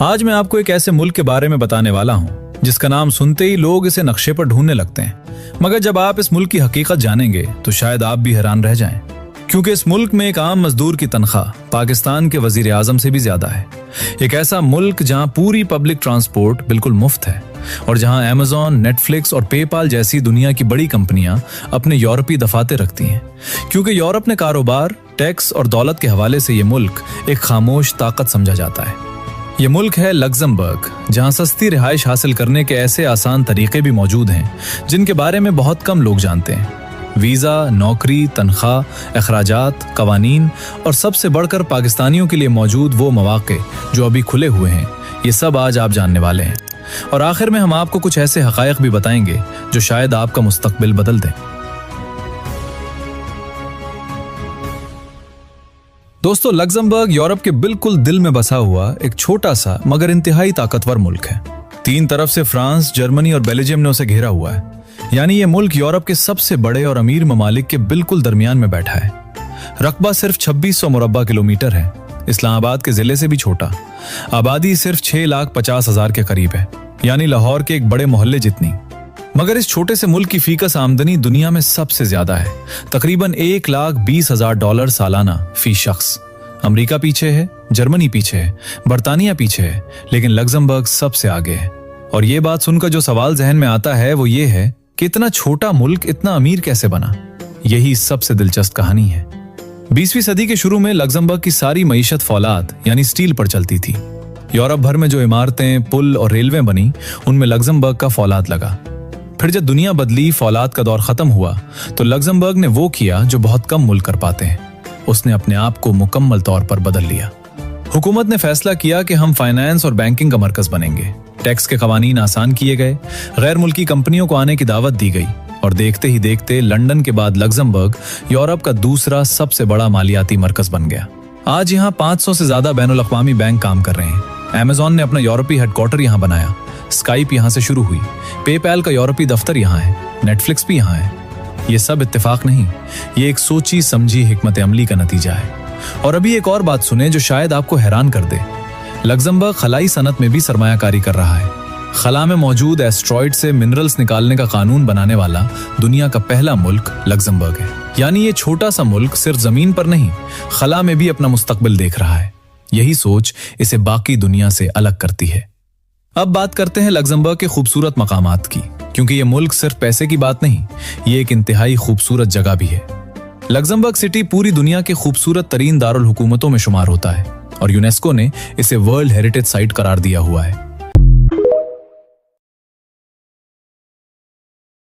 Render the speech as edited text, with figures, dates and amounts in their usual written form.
आज मैं आपको एक ऐसे मुल्क के बारे में बताने वाला हूँ जिसका नाम सुनते ही लोग इसे नक्शे पर ढूंढने लगते हैं, मगर जब आप इस मुल्क की हकीकत जानेंगे तो शायद आप भी हैरान रह जाएं, क्योंकि इस मुल्क में एक आम मजदूर की तनख्वाह पाकिस्तान के वजीर आजम से भी ज्यादा है। एक ऐसा मुल्क जहां पूरी पब्लिक ट्रांसपोर्ट बिल्कुल मुफ्त है और जहां अमेज़न, नेटफ्लिक्स और पेपाल जैसी दुनिया की बड़ी कंपनियां अपने यूरोपीय दफातर रखती हैं, क्योंकि यूरोप ने कारोबार, टैक्स और दौलत के हवाले से ये मुल्क एक खामोश ताकत समझा जाता है। ये मुल्क है लग्जमबर्ग, जहां सस्ती रिहाइश हासिल करने के ऐसे आसान तरीके भी मौजूद हैं जिनके बारे में बहुत कम लोग जानते हैं। वीज़ा, नौकरी, तनख्वाह, अखराजात, कवानीन और सबसे बढ़कर पाकिस्तानियों के लिए मौजूद वो मौके जो अभी खुले हुए हैं, ये सब आज आप जानने वाले हैं। और आखिर में हम आपको कुछ ऐसे हकायक भी बताएंगे जो शायद आपका मुस्तकबिल बदल दें। दोस्तों, लग्जमबर्ग यूरोप के बिल्कुल दिल में बसा हुआ एक छोटा सा मगर इंतहाई ताकतवर मुल्क है। तीन तरफ से फ्रांस, जर्मनी और बेल्जियम ने उसे घेरा हुआ है, यानी ये मुल्क यूरोप के सबसे बड़े और अमीर ममालिक के बिल्कुल दरमियान में बैठा है। रकबा सिर्फ 2600 मुरब्बा किलोमीटर है, इस्लामाबाद के जिले से भी छोटा। आबादी सिर्फ 6,50,000 के करीब है, यानी लाहौर के एक बड़े मोहल्ले जितनी। मगर इस छोटे से मुल्क की फीकस आमदनी दुनिया में सबसे ज्यादा है, तकरीबन $1,20,000 सालाना फी शख्स। अमेरिका पीछे है, जर्मनी पीछे है, बर्तानिया पीछे है, लेकिन लग्जमबर्ग सबसे आगे है। और ये बात सुनकर जो सवाल जहन में आता है वो ये है कि इतना छोटा मुल्क इतना अमीर कैसे बना। यही सबसे दिलचस्प कहानी है। 20वीं सदी के शुरू में लग्जमबर्ग की सारी मईशत फौलाद यानी स्टील पर चलती थी। यूरोप भर में जो इमारतें, पुल और रेलवे बनी, उनमें लग्जमबर्ग का फौलाद लगा। फिर जब दुनिया बदली, फौलाद का दौर खत्म हुआ, तो लग्जमबर्ग ने वो किया जो बहुत कम मुल्क कर पाते हैं। उसने अपने आप को मुकम्मल तौर पर बदल लिया। हुकूमत ने फैसला किया कि हम फाइनेंस और बैंकिंग का मरकज बनेंगे। टैक्स के कवानीन आसान किए गए, गैर मुल्की कंपनियों को आने की दावत दी गई और देखते ही देखते लंदन के बाद लग्जमबर्ग यूरोप का दूसरा सबसे बड़ा मालियाती मरकज बन गया। आज यहाँ 500 से ज्यादा बैनुल अक़वामी बैंक काम कर रहे हैं। अमेज़न ने अपना यूरोपीय हेडक्वार्टर यहाँ बनाया, स्काइप यहाँ से शुरू हुई, पेपैल का यूरोपीय दफ्तर यहाँ है, नेटफ्लिक्स भी यहाँ है। ये सब इत्तेफाक नहीं, ये एक सोची समझी हिकमत अमली का नतीजा है। और अभी एक और बात सुने जो शायद आपको हैरान कर दे। लग्जमबर्ग खलाई सनत में भी सरमायाकारी कर रहा है। खला में मौजूद एस्ट्रॉइड से मिनरल्स निकालने का कानून बनाने वाला दुनिया का पहला मुल्क लग्जमबर्ग है। यानी ये छोटा सा मुल्क सिर्फ जमीन पर नहीं, खला में भी अपना मुस्तकबिल देख रहा है। यही सोच इसे बाकी दुनिया से अलग करती है। अब बात करते हैं लग्जमबर्ग के खूबसूरत मकामात की, क्योंकि ये मुल्क सिर्फ पैसे की बात नहीं, ये एक इंतहाई खूबसूरत जगह भी है। लग्जमबर्ग सिटी पूरी दुनिया के खूबसूरत तरीन दारुल हुकूमतों में शुमार होता है और यूनेस्को ने इसे वर्ल्ड हेरिटेज साइट करार दिया हुआ है।